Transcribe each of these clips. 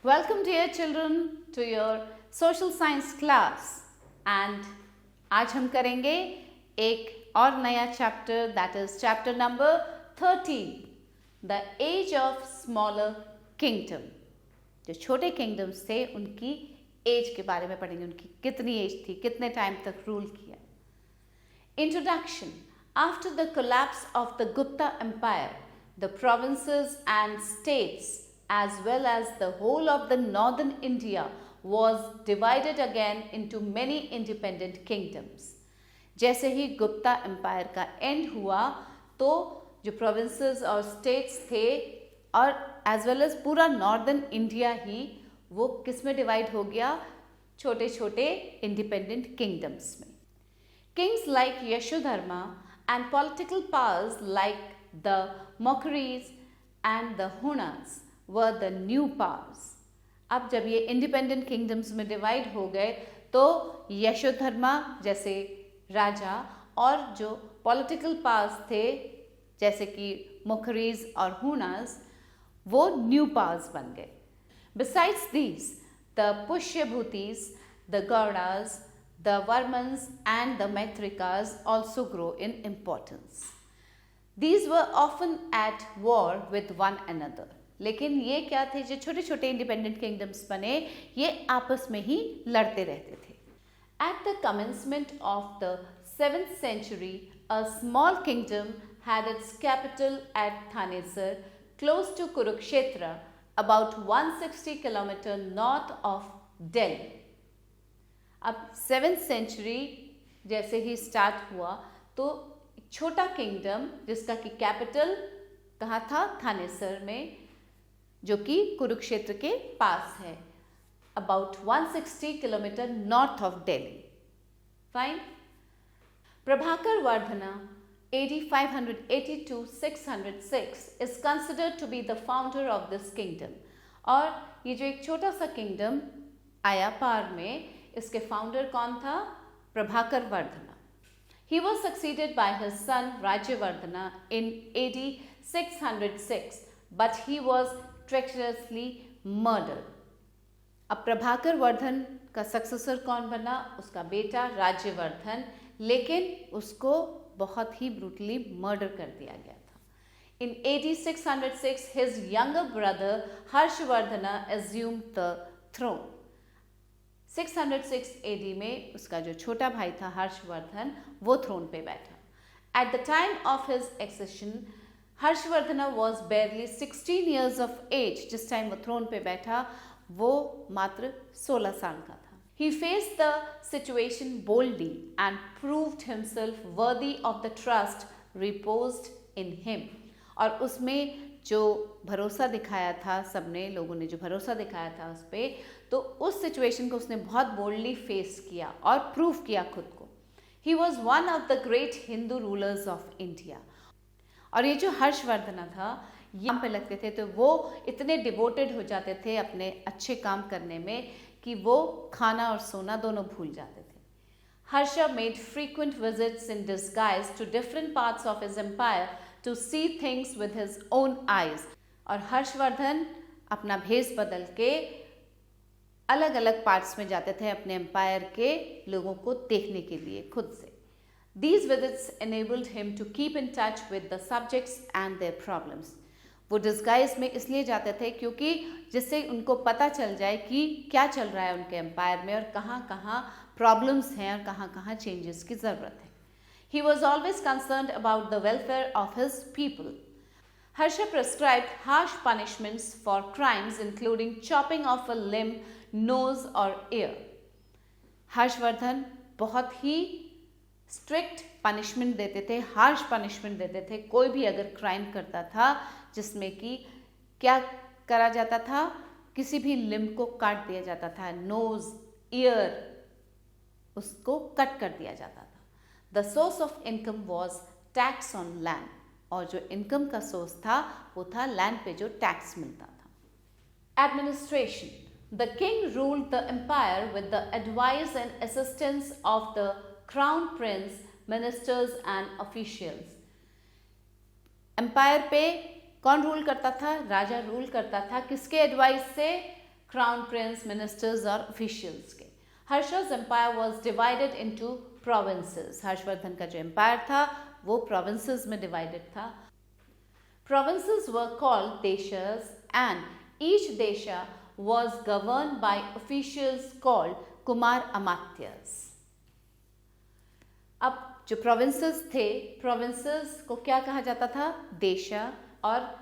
Welcome dear children to your social science class and आज हम करेंगे एक और नया chapter that is chapter number 13 the age of smaller kingdom. जो छोटे किंगडम्स थे उनकी एज के बारे में पढ़ेंगे, उनकी कितनी एज थी, कितने टाइम तक रूल किया। Introduction. After the collapse of the Gupta Empire, the provinces and states as well as the whole of the northern India was divided again into many independent kingdoms. जैसे ही Gupta empire का and हुआ तो जो provinces और states थे और as well as पूरा northern India ही वो किस में डिवाइड हो गया, छोटे छोटे इंडिपेंडेंट किंगडम्स में। Kings like Yashodharma and political powers like the Mokris and the Hunas were the new powers. अब जब ये इंडिपेंडेंट किंगडम्स में डिवाइड हो गए तो यशोधर्मा जैसे राजा और जो पॉलिटिकल पावर्स थे जैसे कि मोखरीज और हुनास वो न्यू पावर्स बन गए। Besides these, the Pushyabhutis, the Gaudas, the Varmans and the Maitrikas also grow in importance. These were often at war with one another. लेकिन ये क्या थे, जो छोटे छोटे इंडिपेंडेंट किंगडम्स बने ये आपस में ही लड़ते रहते थे। At the commencement of the 7th century, a small kingdom had its capital at Thanesar, close to Kurukshetra, about 160 km north of Delhi. अब 7th सेंचुरी जैसे ही स्टार्ट हुआ तो एक छोटा किंगडम जिसका कि कैपिटल कहाँ था, थानेसर में, जो कि कुरुक्षेत्र के पास है, about 160 kilometre north of Delhi. Fine. Prabhakar Vardhana AD 580 to 606 is considered to be the founder of this kingdom। और ये जो एक छोटा सा किंगडम आया पार में, इसके फाउंडर कौन था? Prabhakar Vardhana. He was succeeded by his son Rajyavardhana in AD 606, but he was treacherously murdered. अब प्रभाकर वर्धन का सक्सेसर कौन बना? उसका बेटा राज्यवर्धन, लेकिन उसको बहुत ही ब्रूटली मर्डर कर दिया गया था। In AD 606, his younger brother Harshvardhana assumed the throne. 606 AD में उसका जो छोटा भाई था हर्षवर्धन वो थ्रोन पे बैठा। At the time of his accession, Harshavardhana was barely 16 years of age। जिस टाइम वो थ्रोन पे बैठा वो मात्र 16 साल का था। He faced the situation boldly and proved himself worthy of the trust reposed in him। और उसमें जो भरोसा दिखाया था, सबने लोगों ने जो भरोसा दिखाया था उस पर, तो उस सिचुएशन को उसने बहुत बोल्डली फेस किया और प्रूव किया खुद को। He was one of the great Hindu rulers of India. और ये जो हर्षवर्धना था यहाँ पे लगते थे तो वो इतने डिवोटेड हो जाते थे अपने अच्छे काम करने में कि वो खाना और सोना दोनों भूल जाते थे। Harsha made frequent visits in disguise to different parts of his empire to see things with his own eyes। और हर्षवर्धन अपना भेष बदल के अलग अलग पार्ट्स में जाते थे अपने एम्पायर के लोगों को देखने के लिए खुद से। These visits enabled him to keep in touch with the subjects and their problems। वो डिस्गाइज में इसलिए जाते थे क्योंकि जिससे उनको पता चल जाए कि क्या चल रहा है उनके एम्पायर में और कहाँ कहाँ प्रॉब्लम्स हैं और कहाँ कहाँ चेंजेस की ज़रूरत है। He was always concerned about the welfare of his people. Harsha prescribed harsh punishments for crimes including chopping off a limb, nose or ear. Harshvardhan बहुत ही स्ट्रिक्ट पनिशमेंट देते थे, हार्श पनिशमेंट देते थे कोई भी अगर क्राइम करता था, जिसमें कि क्या करा जाता था, किसी भी लिम्ब को काट दिया जाता था, नोज, ईयर, उसको कट कर दिया जाता था। The source of income was tax on land। और जो इनकम का सोर्स था वो था लैंड पे जो टैक्स मिलता था। Administration। The king ruled the empire with the advice and assistance of the crown prince, ministers and officials। Empire पे कौन रूल करता था? राजा रूल करता था। किसके एडवाइस से? क्राउन प्रिंस, मिनिस्टर्स और ऑफिशियल्स के। हर्षा's empire was divided into provinces. Harshvardhan का जो एम्पायर था वो provinces में divided था। Provinces were called deshas and each desha was governed by officials called Kumar Amatyas. अब जो provinces थे, provinces को क्या कहा जाता था? देशा। और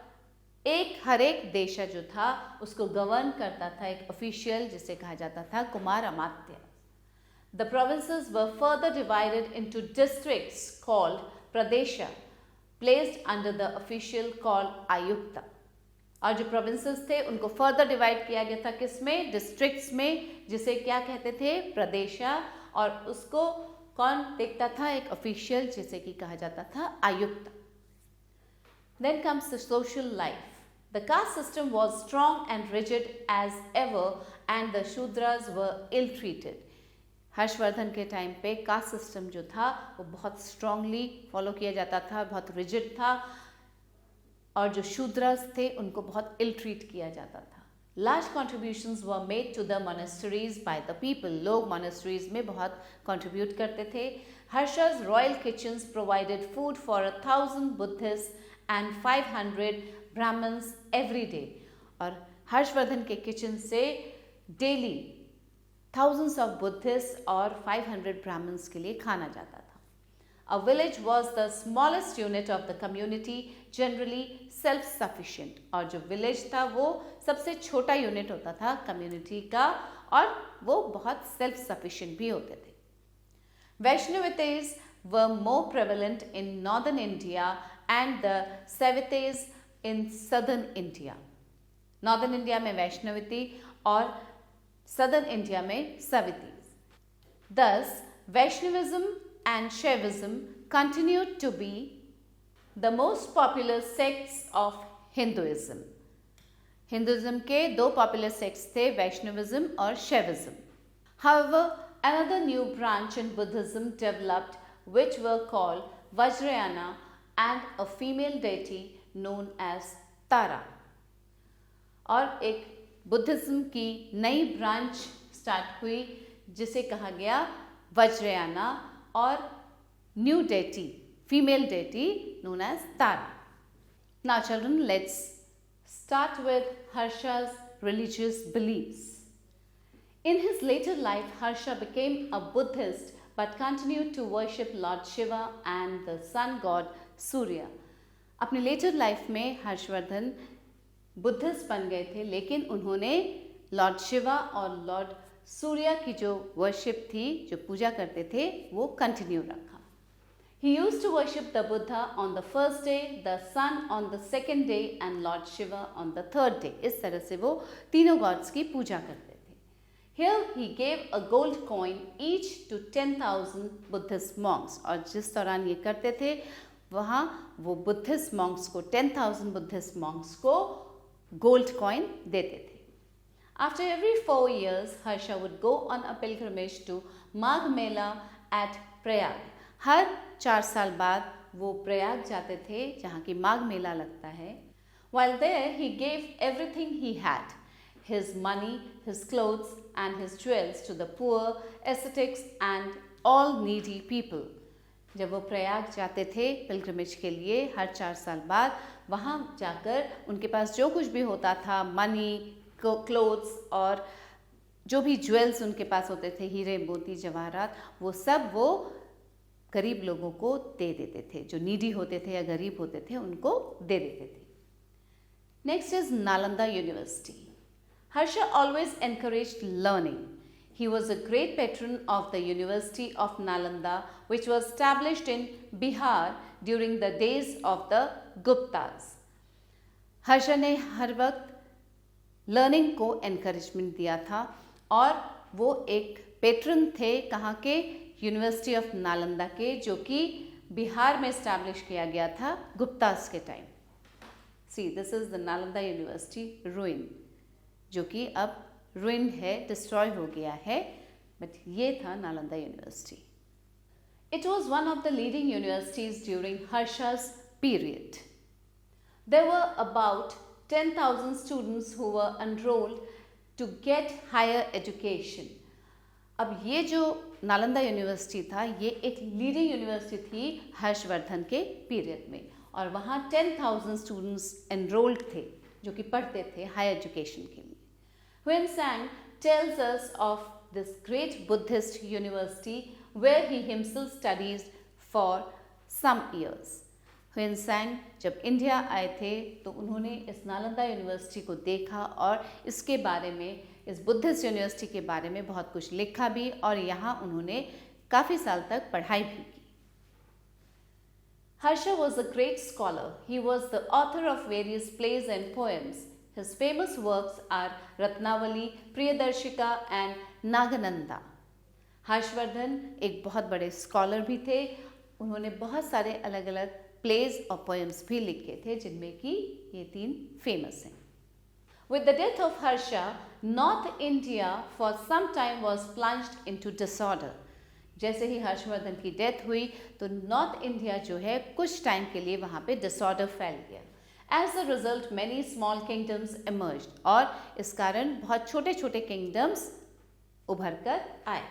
हर एक देशा जो था उसको गवर्न करता था एक ऑफिशियल जिसे कहा जाता था Kumar Amatya. The provinces were further divided into districts called pradesha placed under the official called ayukta. और जो प्रोविंसेस थे उनको फर्दर डिवाइड किया गया था किसमें? डिस्ट्रिक्ट्स में, जिसे क्या कहते थे? प्रदेशा। और उसको कौन देखता था? एक ऑफिशियल जिसे कि कहा जाता था आयुक्त। Then comes the social life. The caste system was strong and rigid as ever and the Shudras were ill-treated. Harshvardhan के टाइम पे कास्ट सिस्टम जो था वो बहुत स्ट्रांगली फॉलो किया जाता था, बहुत रिजिड था, और जो शूद्रस थे उनको बहुत इल ट्रीट किया जाता था। Large contributions were made to the monasteries by the people. लोग मोनेस्टरीज में बहुत कंट्रीब्यूट करते थे। हर्षा's royal kitchens provided food for 1,000 Buddhists and 500 Brahmins every day. और हर्षवर्धन के किचन से डेली thousands of Buddhists और 500 Brahmins के लिए खाना जाता था। A village was the smallest unit of the community, generally self-sufficient. और जो village था वो सबसे छोटा यूनिट होता था कम्युनिटी का, और वो बहुत self-sufficient भी होते थे। Vaishnavites were more prevalent in northern India and the Saivites in southern India. Northern India में वैष्णवती और southern India में Savitis. Thus, Vaishnavism and Shaivism continued to be the most popular sects of Hinduism. Hinduism के दो popular sects थे, Vaishnavism और Shaivism. However, another new branch in Buddhism developed, which were called Vajrayana and a female deity known as Tara. और एक Buddhism की नई branch start हुई जिसे कहा गया वज्रयाना, और new deity, female deity known as Tara. Now children, let's start with Harsha's religious beliefs. In his later life, Harsha became a Buddhist but continued to worship Lord Shiva and the sun god Surya. अपने Later Life में Harshvardhan Buddhist बन गए थे, लेकिन उन्होंने Lord Shiva और Lord सूर्य की जो वर्शिप थी, जो पूजा करते थे, वो कंटिन्यू रखा। He used to worship the Buddha on the first day, the sun on the second day and Lord Shiva on the third day. इस तरह से वो तीनों गॉड्स की पूजा करते थे। Here he gave a gold coin each to 10,000 Buddhist monks. और जिस दौरान ये करते थे वहाँ वो बुद्धिस्ट मॉन्क्स को 10,000 बुद्धिस्ट मॉन्क्स को गोल्ड कॉइन देते थे। After every 4 years, Harsha would go on a pilgrimage to Magh Mela at Prayag. हर 4 साल बाद वो प्रयाग जाते थे जहाँ की माघ मेला लगता है। While there, he gave everything he had, his money, his clothes and his jewels to the poor, ascetics and all needy people. जब वो प्रयाग जाते थे पिलग्रिमेज के लिए हर 4 साल बाद, वहाँ जाकर उनके पास जो कुछ भी होता था, मनी, क्लोथ्स और जो भी ज्वेल्स उनके पास होते थे, हीरे मोती जवाहरात, वो सब वो गरीब लोगों को दे देते थे। जो नीडी होते थे या गरीब होते थे उनको दे देते थे। Next is Nalanda university. Harsha always encouraged learning. He was a great patron of the University of Nalanda, which was established in Bihar during the days of the Guptas. Harsha ने हर वक्त लर्निंग को एनकरेजमेंट दिया था और वो एक पेट्रन थे कहाँ के? यूनिवर्सिटी ऑफ नालंदा के, जो कि बिहार में इस्टेब्लिश किया गया था गुप्तास के time. See this is the Nalanda university ruin, जो कि अब रुइन है, डिस्ट्रॉय हो गया है, बट ये था Nalanda university. It was one of the leading universities during हर्षा's period. There were about 10,000 students who were enrolled to get higher education. अब ये जो नालंदा यूनिवर्सिटी था ये एक लीडिंग यूनिवर्सिटी थी हर्षवर्धन के पीरियड में, और वहाँ 10,000 स्टूडेंट्स एनरोल्ड थे जो कि पढ़ते थे हायर एजुकेशन के लिए. Huinsang tells us of this great Buddhist university where he himself studied for some years. Huinsang जब इंडिया आए थे तो उन्होंने इस नालंदा यूनिवर्सिटी को देखा और इसके बारे में, इस बुद्धिस्ट यूनिवर्सिटी के बारे में बहुत कुछ लिखा भी, और यहाँ उन्होंने काफ़ी साल तक पढ़ाई भी की. Harsha was a great scholar. He was the author of various plays and poems. His famous works are Ratnavali, Priyadarshika and Nagananda. Harshvardhan एक बहुत बड़े स्कॉलर भी थे. उन्होंने बहुत सारे अलग अलग प्लेज और पोएम्स भी लिखे थे जिनमें कि ये 3 फेमस हैं. With the death of Harsha, North India for some time was plunged into disorder. जैसे ही हर्षवर्धन की डेथ हुई तो नॉर्थ इंडिया जो है कुछ टाइम के लिए वहाँ पे डिसऑर्डर फैल गया. As a result, many small kingdoms emerged. और इस कारण बहुत छोटे छोटे किंगडम्स उभर कर आए.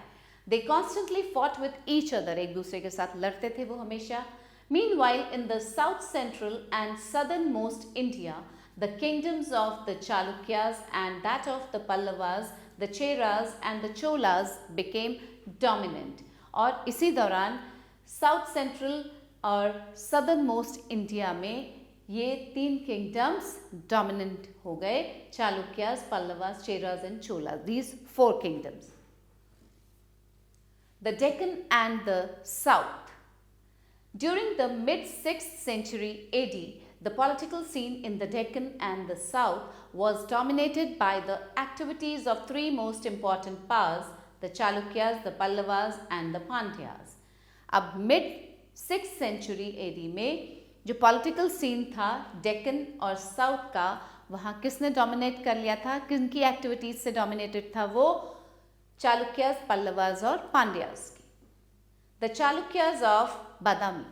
They constantly fought with each other. एक दूसरे के साथ लड़ते थे वो हमेशा. Meanwhile, in the south central and southernmost India, the kingdoms of the Chalukyas and that of the Pallavas, the Cheras and the Cholas became dominant. और इसी दौरान साउथ सेंट्रल और सदर्न मोस्ट इंडिया में ये 3 किंगडम्स डोमिनेंट हो गए. Chalukyas, Pallavas, Cheras and Cholas. These 4 kingdoms. The Deccan and the South. During the mid-6th century AD, the political scene in the Deccan and the South was dominated by the activities of 3 most important powers, the Chalukyas, the Pallavas and the Pandyas. अब mid-6th century AD में जो political scene था डेक्कन और south का, वहाँ किसने dominate कर लिया था, किनकी एक्टिविटीज से डोमिनेटेड था वो? चालुक्यास, पल्लवास और पांड्यास की. The Chalukyas of Badami.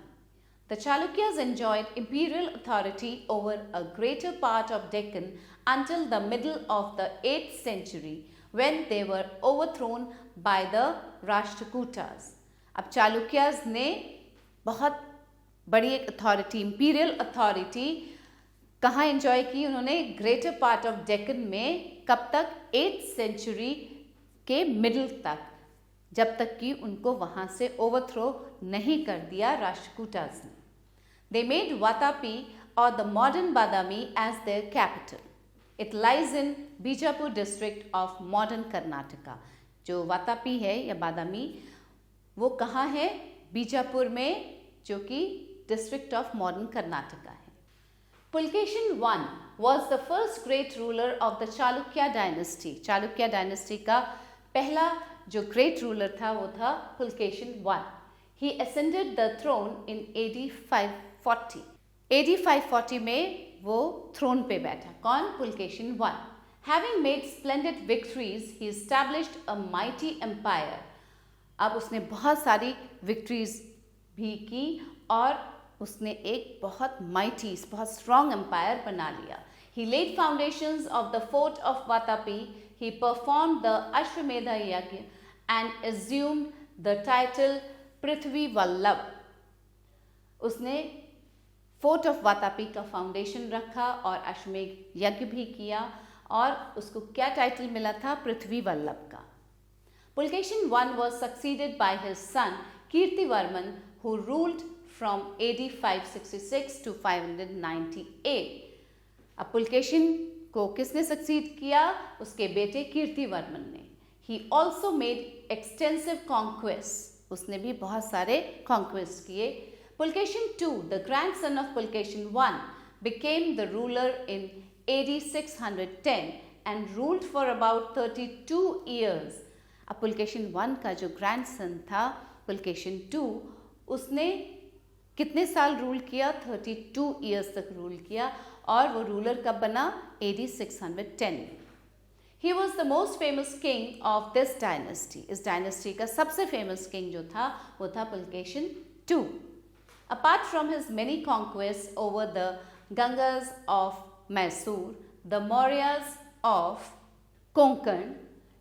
The Chalukyas enjoyed imperial authority over a greater part of Deccan until the middle of the 8th century when they were overthrown by the Rashtrakutas. अब चालुक्यास ने बहुत बड़ी एक अथॉरिटी, इंपीरियल अथॉरिटी कहाँ enjoy की उन्होंने? Greater part of Deccan में. कब तक? 8th सेंचुरी के मिडिल तक, जब तक कि उनको वहाँ से ओवरथ्रो नहीं कर दिया राष्ट्रकूटास ने. They made Vatapi or the modern Badami as their capital. It lies in Bijapur district of modern Karnataka. जो वातापी है या बादामी वो कहाँ है? बीजापुर में, जो कि डिस्ट्रिक्ट ऑफ मॉडर्न कर्नाटका है. Pulkeshin I was the first great ruler of the Chalukya dynasty. Chalukya dynasty का पहला जो ग्रेट रूलर था वो था Pulkeshin I. He ascended the throne in AD 540. AD 540 में वो थ्रोन पे बैठा. कौन? Pulkeshin I. Having made splendid victories, he established a mighty empire. अब उसने बहुत सारी विक्ट्रीज भी की और उसने एक बहुत माइटी, बहुत स्ट्रॉन्ग एम्पायर बना लिया. He laid foundations of the fort of Vatapi. He performed the Ashwamedha Yajna and assumed the title Prithvi Vallabh. उसने फोर्ट ऑफ वातापी का फाउंडेशन रखा और अश्वमेध यज्ञ भी किया और उसको क्या टाइटल मिला था? पृथ्वी वल्लभ का. Pulkeshin I was succeeded by his son Kirtivarman, who ruled from AD 566 to 598. अब पुलकेशिन को किसने सक्सीड किया? उसके बेटे कीर्तिवर्मन ने. He also made extensive conquests. उसने भी बहुत सारे conquests किए. Pulkeshin II, the grandson of Pulkeshin I, became the ruler in AD 610 and ruled for about 32 years. अब पुलकेशिन I का जो ग्रैंडसन था पुलकेशिन II, उसने कितने साल रूल किया? 32 ईयर्स तक रूल किया. और वो रूलर कब बना? AD 610. He was the most famous king of this dynasty. इस डायनेस्टी का सबसे फेमस किंग जो था वो था Pulakeshin II. Apart from his many conquests over the Gangas of Mysore, the Mauryas of Konkan,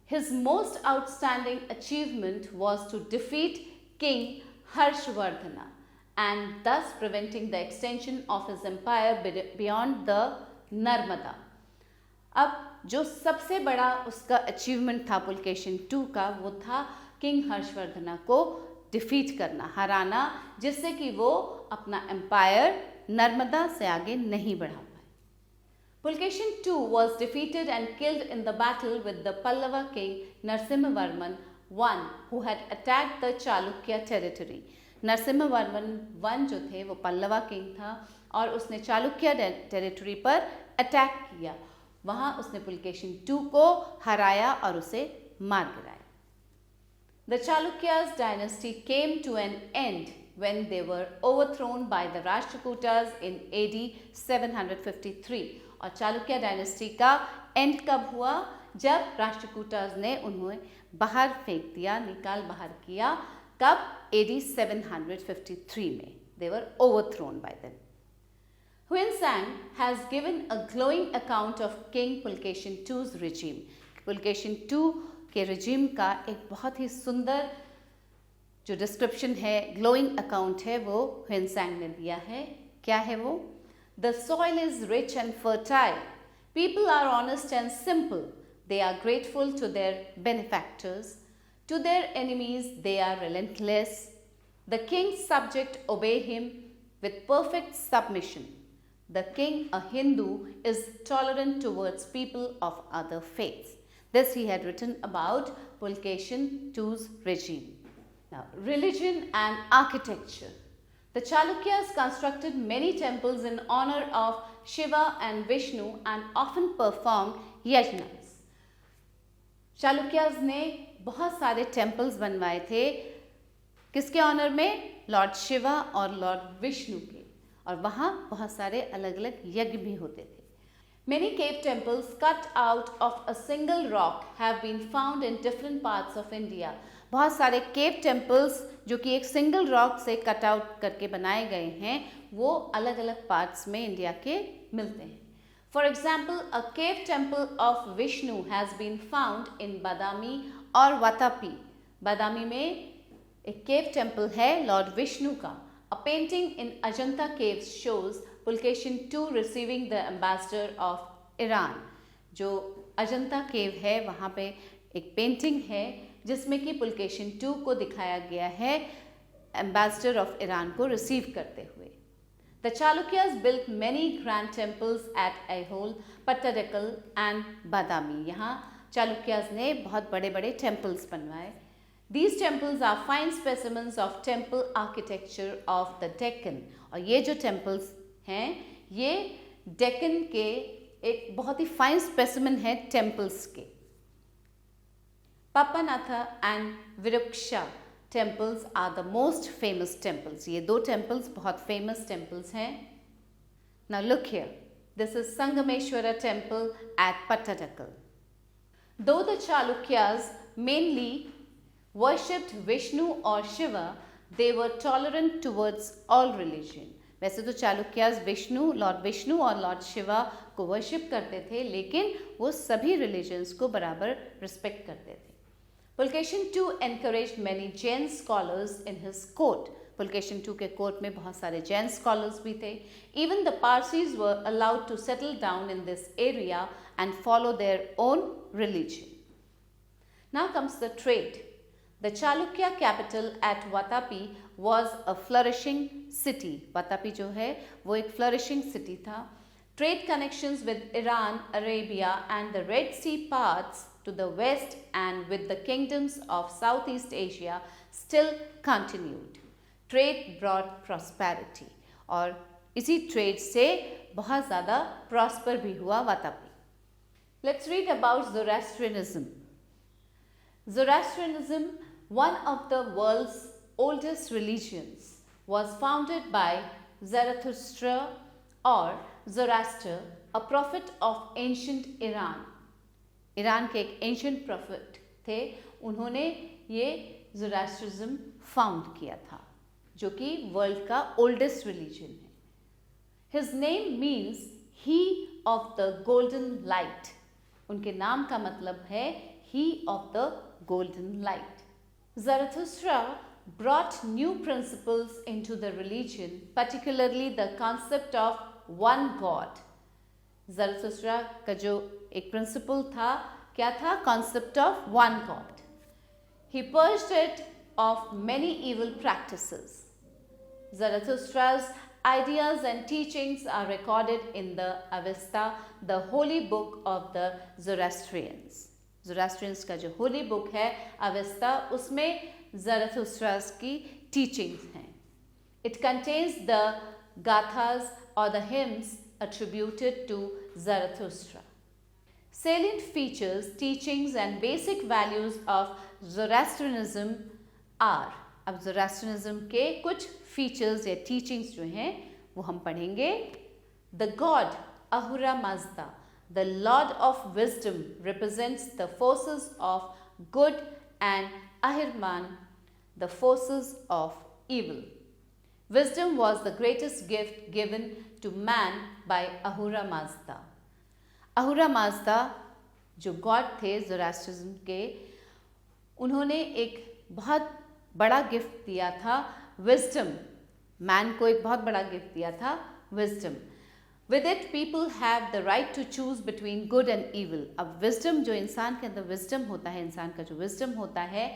his most outstanding achievement was to defeat King Harshvardhana and thus preventing the extension of his empire beyond the Narmada. अब जो सबसे बड़ा उसका achievement था Pulakeshin II का, वो था king Harshavardhana को डिफीट करना, हराना, जिससे कि वो अपना एम्पायर नर्मदा से आगे नहीं बढ़ा पाए. Pulkeshin II was defeated and killed in the battle with the Pallava king Narsimhavarman I, who had attacked the Chalukya territory. नरसिम्हवर्मन I जो थे वो पल्लवा किंग था और उसने चालुक्य टेरिटरी पर अटैक किया. वहाँ उसने पुलकेशिन II को हराया और उसे मार गिराया. The Chalukyas dynasty came to an end when they were overthrown by the Rashtrakutas in AD 753. और चालुक्य डायनेस्टी का एंड कब हुआ? जब राष्ट्रकूटास ने उन्हें बाहर फेंक दिया, निकाल बाहर किया. कब? AD 753 में. They were overthrown by them. Huinsang has given a glowing account of King Pulkeshin II's regime. Pulakeshin II के regime का एक बहुत ही सुंदर जो डिस्क्रिप्शन है, ग्लोइंग अकाउंट है, वो हुइनसैंग ने दिया है. क्या है वो? The soil is rich and fertile. People are honest and simple. They are grateful to their benefactors. To their enemies, they are relentless. The king's subjects obey him with perfect submission. The king, a Hindu, is tolerant towards people of other faiths. This he had written about Pulkeshin II's regime. Now, religion and architecture. The Chalukyas constructed many temples in honor of Shiva and Vishnu and often performed yajnas. Chalukyas ने बहुत सारे temples बनवाए थे. किसके honour में? Lord Shiva और Lord Vishnu के. और वहाँ बहुत सारे अलग अलग यज्ञ भी होते थे. Many cave temples cut out of a single rock have been found in different parts of India. बहुत सारे केव टेम्पल्स जो कि एक सिंगल रॉक से कट आउट करके बनाए गए हैं, वो अलग अलग पार्ट्स में इंडिया के मिलते हैं. For example, a cave temple of Vishnu has been found in Badami और वातापी. बादामी में एक केव टेम्पल है लॉर्ड विष्णु का. A painting in Ajanta caves shows Pulakeshin II receiving the ambassador of Iran. जो अजंता केव है, वहाँ पे एक पेंटिंग है जिसमें कि पुलकेशिन II को दिखाया गया है एम्बेसडर ऑफ ईरान को रिसीव करते हुए. The Chalukyas built many grand temples at Aihole, Pattadakal and Badami. यहाँ चालुक्यास ने बहुत बड़े बड़े टेम्पल्स बनवाए. These temples are fine specimens of temple architecture of the Deccan. और ये जो temples हैं, ये डेक्कन के एक बहुत ही फाइन स्पेसिमेन है टेम्पल्स के. Papanatha and Viruksha temples are the most famous temples. ये दो temples बहुत famous temples हैं. Now look here. This is Sangameshwara temple at Pattadakal. Though the Chalukyas mainly worshipped Vishnu or Shiva, they were tolerant towards all religion. वैसे तो Chalukyas Vishnu, Lord Vishnu और Lord Shiva को worship करते थे, लेकिन वो सभी रिलीजन्स को बराबर रिस्पेक्ट करते थे. Pulakeshin II encouraged many Jain scholars in his court. Pulakeshin II के कोर्ट में बहुत सारे जैन स्कॉलर्स भी थे. Even the Parsis were allowed to settle down in this area and follow their own religion. Now comes the trade. The Chalukya capital at Vatapi was a flourishing city. Vatapi जो है वो एक flourishing city था. Trade connections with Iran, Arabia and the Red Sea paths to the west and with the kingdoms of Southeast Asia still continued. Trade brought prosperity. और इसी trade से बहुत ज़्यादा prosper भी हुआ Vatapi. Let's read about Zoroastrianism. Zoroastrianism, one of the world's oldest religions, was founded by Zarathustra or Zoroaster, a prophet of ancient Iran. Iran के एक ancient profit थे. उन्होंने ये ज़ोरास्ट्रिज्म फाउंड किया था, जो कि वर्ल्ड का ओल्डेस्ट रिलीजन है. His name means he of the golden light. उनके नाम का मतलब है he of the golden light. Zarathustra brought new principles into the religion, particularly the concept of one God. Zarathustra का जो एक principle था, क्या था? Concept of one God. He purged it of many evil practices. Zarathustra's ideas and teachings are recorded in the Avesta, the holy book of the Zoroastrians. Zoroastrians का जो holy book है Avesta, उसमें Zarathustra's की teachings हैं. It contains the gathas or the hymns attributed to Zarathustra. Salient features, teachings and basic values of Zoroastrianism are, अब Zoroastrianism के कुछ features या teachings जो हैं वो हम पढ़ेंगे. The god Ahura Mazda, the lord of wisdom, represents the forces of good, and Ahirman the forces of evil. Wisdom was the greatest gift given to man by Ahura Mazda. Ahura Mazda जो God थे ज़ोरास्ट्रिज्म के, उन्होंने एक बहुत बड़ा gift दिया था wisdom. Man को एक बहुत बड़ा गिफ्ट दिया था wisdom. With it people have the right to choose between good and evil. अब विजडम जो इंसान के अंदर विजडम होता है, इंसान का जो विजडम होता है,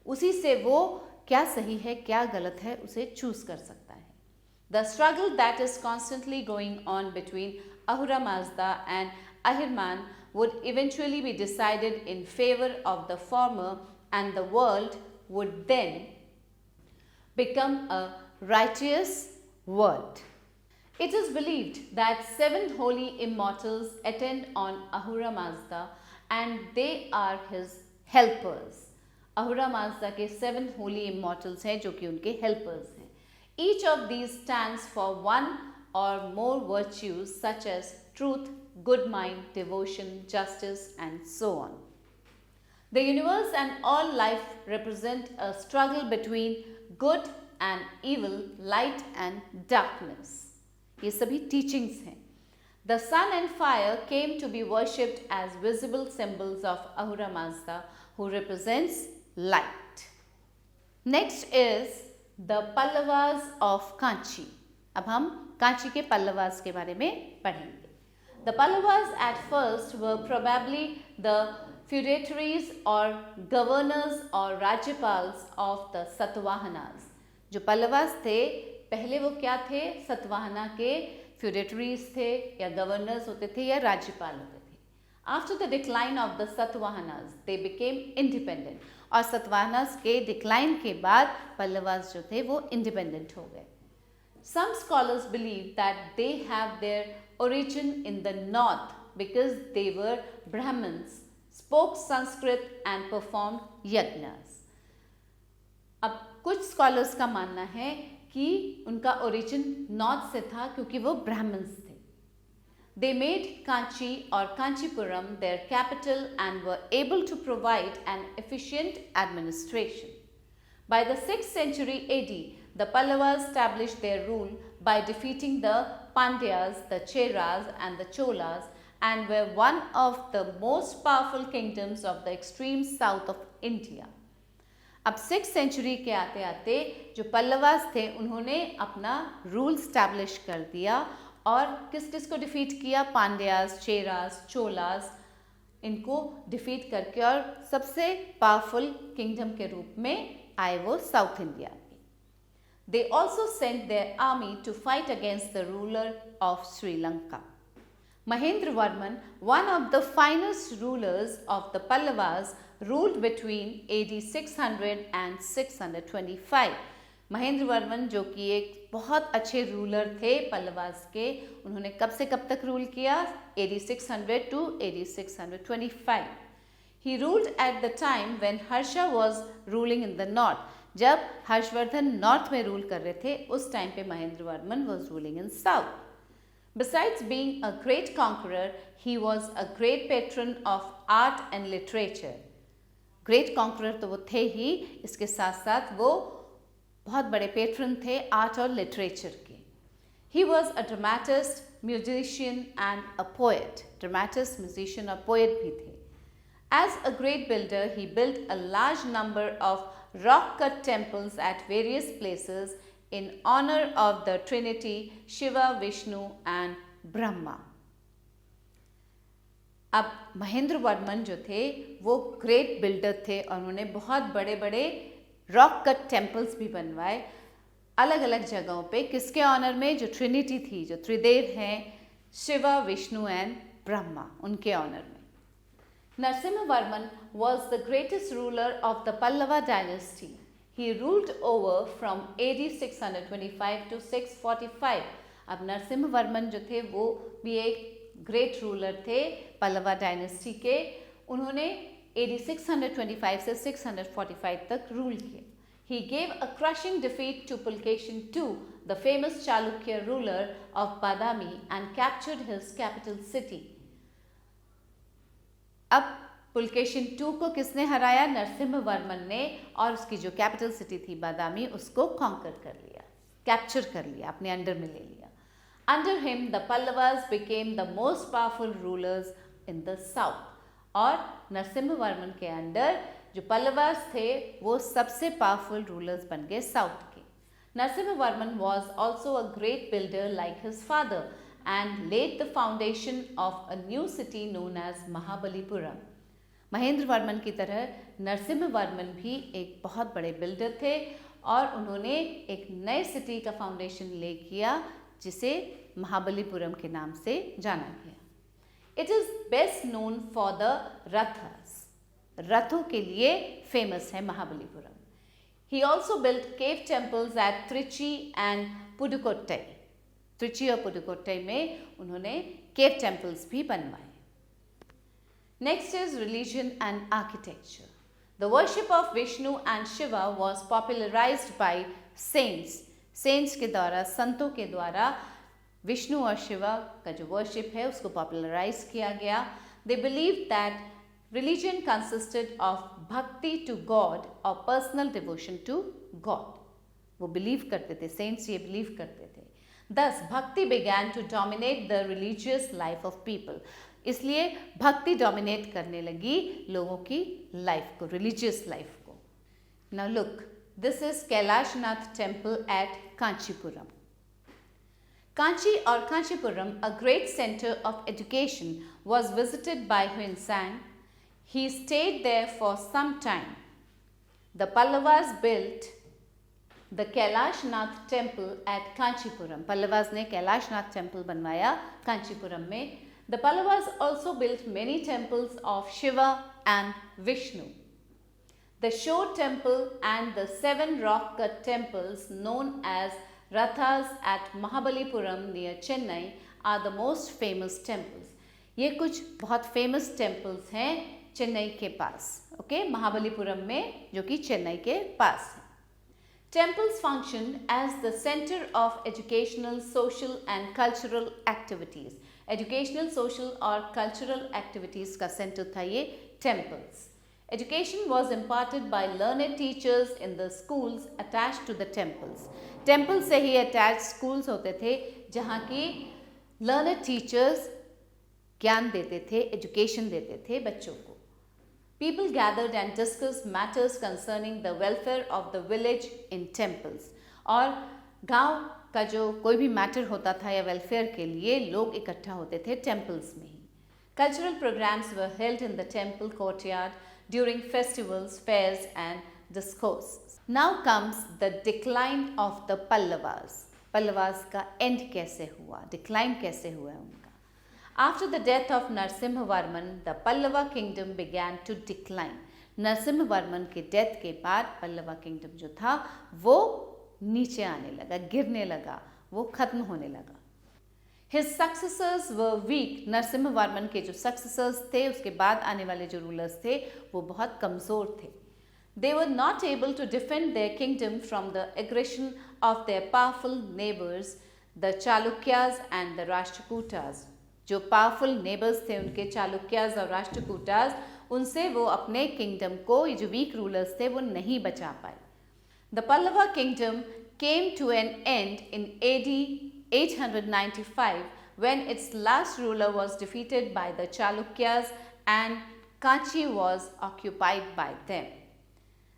उसी से वो क्या सही है क्या गलत है उसे चूज कर सकता है. The struggle that is constantly going on between Ahura Mazda and Ahirman would eventually be decided in favor of the former, and the world would then become a righteous world. It is believed that 7 holy immortals attend on Ahura Mazda and they are his helpers. Ahura Mazda के 7 holy immortals हैं जो कि उनके helpers हैं. Each of these stands for one or more virtues such as truth, good mind, devotion, justice, and so on. The universe and all life represent a struggle between good and evil, light and darkness. ये सभी teachings हैं. The sun and fire came to be worshipped as visible symbols of Ahura Mazda, who represents light. Next is the Pallavas of Kanchi. अब हम कांची के पल्लवास के बारे में पढ़ेंगे. The Pallavas at first were probably the feudatories or governors or राज्यपाल्स of the Satavahanas. जो पल्लवास थे पहले वो क्या थे? सतवाहना के feudatories थे या governors होते थे या राज्यपाल होते थे. After the decline of the Satavahanas, they became independent. और सतवाहनास के डिक्लाइन के बाद पल्लवास जो थे वो इंडिपेंडेंट हो गए. Some scholars believe that they have their origin in the north because they were Brahmins, spoke Sanskrit and performed yajnas. अब कुछ scholars का मानना है कि उनका origin north से था क्योंकि वो Brahmins थे. They made Kanchi or Kanchipuram their capital and were able to provide an efficient administration. By the 6th century AD, the Pallavas established their rule by defeating the Pandyas, the Cheras and the Cholas, and were one of the most powerful kingdoms of the extreme south of India. अब 6th century के आते आते जो पल्लवास थे उन्होंने अपना rule establish कर दिया और किस किस को डिफीट किया? पांड्यास, चेरास, चोलास, इनको डिफीट करके और सबसे पावरफुल किंगडम के रूप में आए वो south India. They also sent their army to fight against the ruler of Sri Lanka. Mahendravarman, one of the finest rulers of the Pallavas, ruled between AD 600 and 625. Mahendravarman जो कि एक बहुत अच्छे रूलर थे पल्लवास के, उन्होंने कब से कब तक रूल किया? AD 600 to AD 625. He ruled at the time when Harsha was ruling in the north. जब हर्षवर्धन नॉर्थ में रूल कर रहे थे उस टाइम पे Mahendravarman was ruling in south. Besides being a great conqueror, he was a great patron of art and literature. Great conqueror तो वो थे ही, इसके साथ साथ वो बहुत बड़े patron थे आर्ट और लिटरेचर के. He was a dramatist, musician and a poet. Dramatist, musician और poet भी थे. As a great builder, he built a large number of rock-cut temples at various places in honor of the Trinity, Shiva, Vishnu and Brahma. अब महेंद्र वर्मन जो थे वो great builder थे और उन्होंने बहुत बड़े बड़े रॉक कट टेम्पल्स भी बनवाए अलग अलग जगहों पे. किसके ऑनर में? जो ट्रिनिटी थी, जो त्रिदेव हैं, शिवा, विष्णु एंड ब्रह्मा, उनके ऑनर में. Narasimha Varman was the greatest ruler of the Pallava dynasty. He ruled over from AD 625 to 645. अब नरसिम्हा वर्मन जो थे वो भी एक ग्रेट रूलर थे पल्लवा डायनेस्टी के. उन्होंने AD 625 से 645 तक रूल किया. He gave a crushing defeat to Pulkeshin II, the famous Chalukya ruler of Badami, and captured his capital city. अब पुलकेशिन II को किसने हराया? नरसिम्हा वर्मन ने, और उसकी जो कैपिटल सिटी थी बादामी उसको कॉन्कर कर लिया, कैप्चर कर लिया, अपने अंडर में ले लिया. Under him, the Pallavas became the most powerful rulers in the south. और नरसिम्हा वर्मन के अंडर जो पल्लवास थे वो सबसे पावरफुल रूलर्स बन गए साउथ के. Narasimha Varman was also a great builder like his father and laid the foundation of a new city known as Mahabalipuram. Mahendra Varman की तरह नरसिम्हा वर्मन भी एक बहुत बड़े बिल्डर थे और उन्होंने एक नए सिटी का फाउंडेशन ले किया जिसे महाबलीपुरम के नाम से जाना गया. It is best known for the रथस. रथों के लिए फेमस है Mahabalipuram. He also built cave temples at Trichy and Pudukkottai. Trichy और पुडुकोट्टई में उन्होंने केव टेम्पल्स भी बनवाए. Next is religion and architecture. The worship of Vishnu and Shiva was popularized by saints. Saints के द्वारा, संतों के द्वारा विष्णु और शिवा का जो वर्शिप है उसको पॉपुलराइज किया गया. They believed that religion consisted of bhakti to God or personal devotion to God. वो बिलीव करते थे, सेंट्स ये बिलीव करते थे. Thus, bhakti began to dominate the religious life of people. इसलिए भक्ति डोमिनेट करने लगी लोगों की लाइफ को, रिलीजियस लाइफ को. Now look, this is Kailashnath temple at Kanchipuram. Kanchi or Kanchipuram, a great center of education, was visited by Huan San. He stayed there for some time. The Pallavas built the Kailashnath temple at Kanchipuram. Pallavas ने Kailashnath temple बनवाया Kanchipuram में. The Pallavas also built many temples of Shiva and Vishnu. The Shore temple and the 7 rock-cut temples known as Rathas at Mahabalipuram near Chennai are the most famous temples. ये कुछ बहुत famous temples हैं चेन्नई के पास, okay, Mahabalipuram में जो कि चेन्नई के पास है. Temples function as the center of educational, social and cultural activities. Educational, social और cultural activities का center था ये temples. Education was imparted by learned teachers in the schools attached to the temples. Temple से ही attach schools होते थे जहाँ की learned teachers ज्ञान देते थे, एजुकेशन देते थे बच्चों को. People gathered and discussed matters concerning the welfare of the village in temples. और गांव का जो कोई भी मैटर होता था या वेलफेयर के लिए लोग इकट्ठा होते थे टेम्पल्स में ही. Cultural programs were held in the temple courtyard during festivals, fairs and discourses. Now comes the decline of the Pallavas. Pallavas का end कैसे हुआ, decline कैसे हुआ उनका. After the death of Narasimha Varman, the Pallava kingdom began to decline. Narasimha Varman के death के बाद Pallava kingdom जो था वो नीचे आने लगा, गिरने लगा, वो खत्म होने लगा. His successors were weak. Narasimha Varman के जो सक्सेसर्स थे, उसके बाद आने वाले जो रूलर्स थे वो बहुत कमज़ोर थे. They were not able to defend their kingdom from the aggression of their powerful neighbors, the Chalukyas and the Rashtrakutas. जो पावरफुल नेबर्स थे उनके चालुक्यास और राष्ट्रकूटास, उनसे वो अपने किंगडम को, ये जो वीक रूलर्स थे, वो नहीं बचा पाए. The Pallava kingdom came to an end in AD 895 when its last ruler was defeated by the Chalukyas and Kanchi was occupied by them.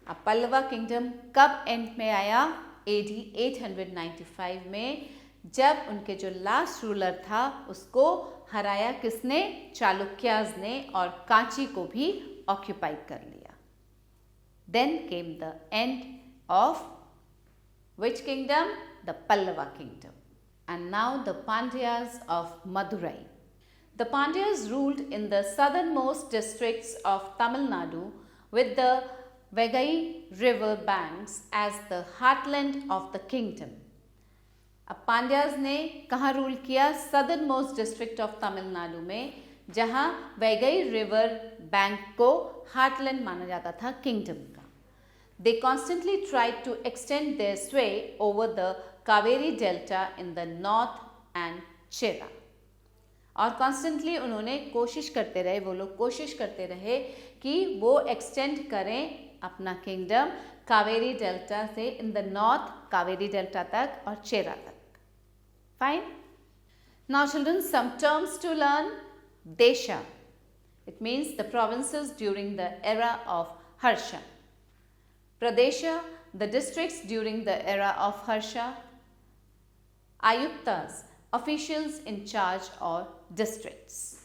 अब पल्लवा किंगडम कब एंड में आया? AD 895 में, जब उनके जो लास्ट रूलर था उसको हराया किसने? चालुक्याज ने, और कांची को भी ऑक्यूपाई कर लिया. Then came the end of which kingdom? The Pallava kingdom. And now the Pandyas of Madurai. The Pandyas ruled in the southernmost districts of Tamil Nadu with the Vaigai river banks as the heartland of the kingdom. अब पांड्याज ने कहाँ rule किया? Southern most district of Tamil Nadu में, जहाँ Vaigai river bank को heartland माना जाता था किंगडम का. They constantly tried to extend their sway over the Kaveri delta in the north and Chera. और कॉन्स्टेंटली उन्होंने कोशिश करते रहे, वो लोग कोशिश करते रहे कि वो एक्सटेंड करें अपना किंगडम कावेरी डेल्टा से in the north, Kaveri delta तक और चेरा तक. Fine. Now children, some terms to learn. Desha, it means the provinces during the era of Harsha. Pradesha, the districts during the era of Harsha. Ayuktas, officials in charge or districts.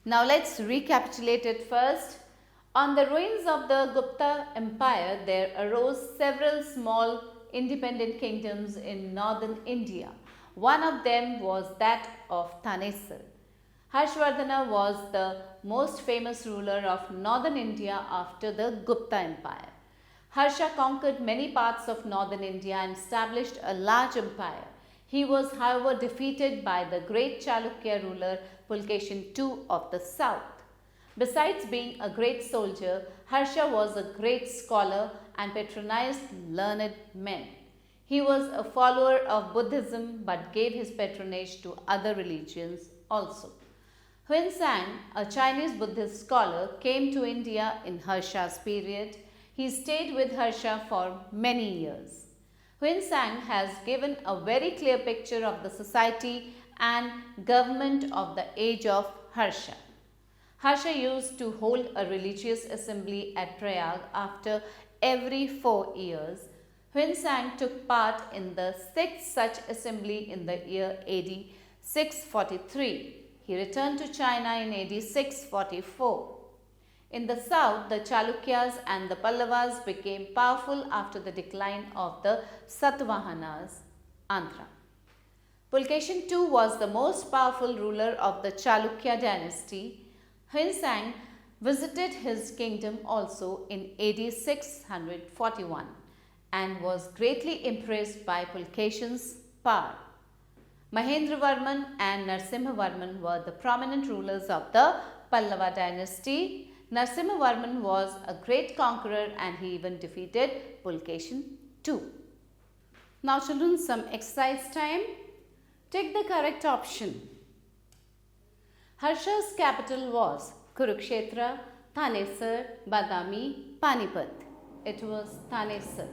Now let's recapitulate it first. On the ruins of the Gupta Empire, there arose several small independent kingdoms in northern India. One of them was that of Thanesar. Harshvardhana was the most famous ruler of northern India after the Gupta Empire. Harsha conquered many parts of northern India and established a large empire. He was, however, defeated by the great Chalukya ruler Pulkeshin II of the south. Besides being a great soldier, Harsha was a great scholar and patronized learned men. He was a follower of Buddhism but gave his patronage to other religions also. Huinsang, a Chinese Buddhist scholar, came to India in Harsha's period. He stayed with Harsha for many years. Huinsang has given a very clear picture of the society and government of the age of Harsha. Harsha used to hold a religious assembly at Prayag after every 4 years. Huinsang took part in the 6th such assembly in the year AD 643. He returned to China in AD 644. In the south, the Chalukyas and the Pallavas became powerful after the decline of the Satavahanas, Andhra. Pulkeshin II was the most powerful ruler of the Chalukya dynasty. Huinsang visited his kingdom also in AD 641 and was greatly impressed by Pulkeshin's power. Mahendravarman and Narsimhavarman were the prominent rulers of the Pallava dynasty. Narsimhavarman was a great conqueror and he even defeated Pulkeshin II. Now children, some exercise time. Take the correct option. Harsha's capital was Kurukshetra, Thanesar, Badami, Panipat. It was Thanesar.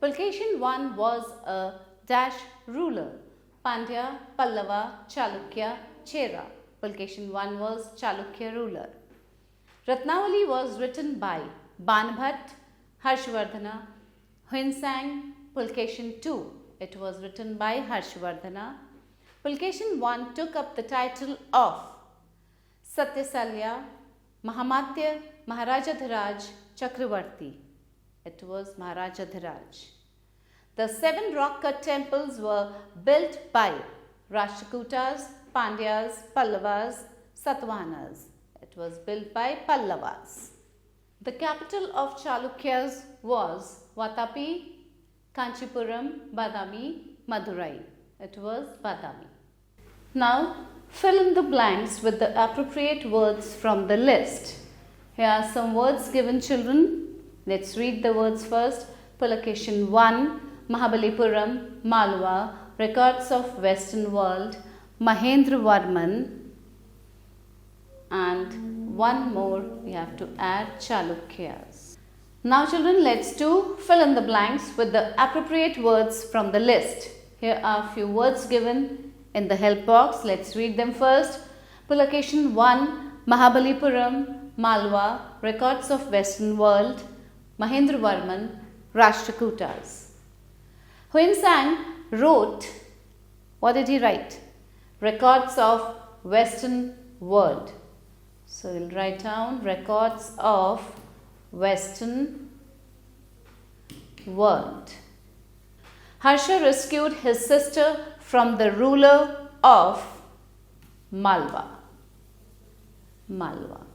Pulkeshin I was a dash ruler. Pandya, Pallava, Chalukya, Chera. Pulkeshin I was Chalukya ruler. Ratnavali was written by Banbhat, Harshvardhana, Huinsang, Pulkeshin II. It was written by Harshvardhana. Pulkeshin I took up the title of Satyasalya, Mahamatya, Maharajadhiraj, Chakravarti. It was Maharajadhiraj. The 7 rock-cut temples were built by Rashtrakutas, Pandyas, Pallavas, Satavahanas. It was built by Pallavas. The capital of Chalukyas was Vatapi, Kanchipuram, Badami, Madurai. It was Badami. Now fill in the blanks with the appropriate words from the list. Here are some words given, children. Let's read the words first. Pulakeshin I, Mahabalipuram, Malwa, Records of Western World, Mahendravarman, and one more we have to add, Chalukyas. Now children, let's do fill in the blanks with the appropriate words from the list. Here are few words given. in the help box. Let's read them first. Pulacation 1, Mahabalipuram, Malwa, Records of Western World, Mahendravarman, Rashtrakutas. Huinsang wrote, what did he write? Records of Western World. So we'll write down Records of Western World. Harsha rescued his sister from the ruler of Malwa. Malwa.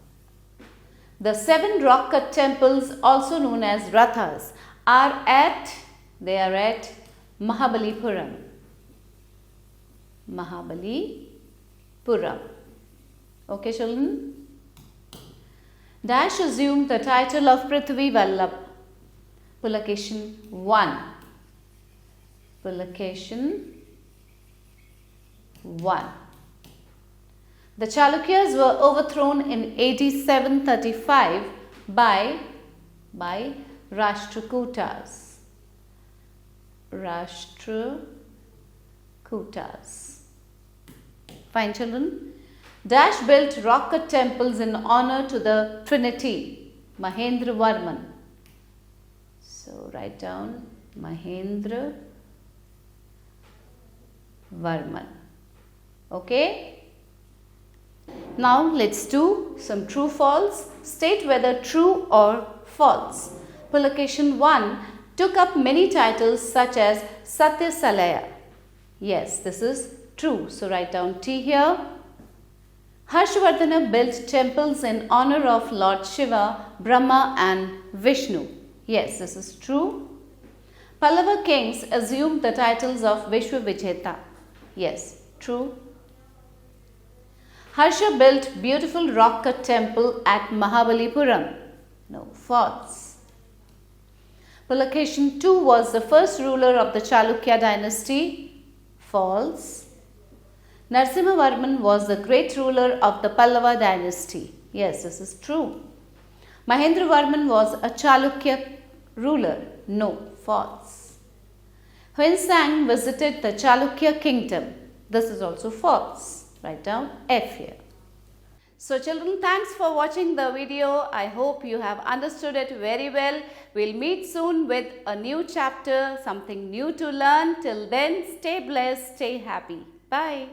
The 7 rock-cut temples, also known as Rathas, are at Mahabalipuram. Mahabalipuram. Okay, children? Dash assumed the title of Prithvi Vallabh. Pulacation 1. Pulacation 1. The Chalukyas were overthrown in AD 735 by Rashtrakutas. Rashtrakutas. Fine, children. Dash built rock-cut temples in honor to the Trinity, Mahendravarman. So write down Mahendravarman. Okay. Now let's do some true false. State whether true or false. Pulacation 1 took up many titles such as Satya Salaya. Yes, this is true. So write down T here. Harshvardhana built temples in honor of Lord Shiva, Brahma and Vishnu. Yes, this is true. Pallava kings assumed the titles of Vishwavijeta. Yes, true. Harsha built beautiful rock-cut temple at Mahabalipuram. No, false. Pulacation 2 was the first ruler of the Chalukya dynasty. False. Narasimhavarman was the great ruler of the Pallava dynasty. Yes, this is true. Mahendravarman was a Chalukya ruler. No, false. Huinsang visited the Chalukya kingdom. This is also false. Write down F here. So children, thanks for watching the video. I hope you have understood it very well. We'll meet soon with a new chapter, something new to learn. Till then, stay blessed, stay happy. Bye.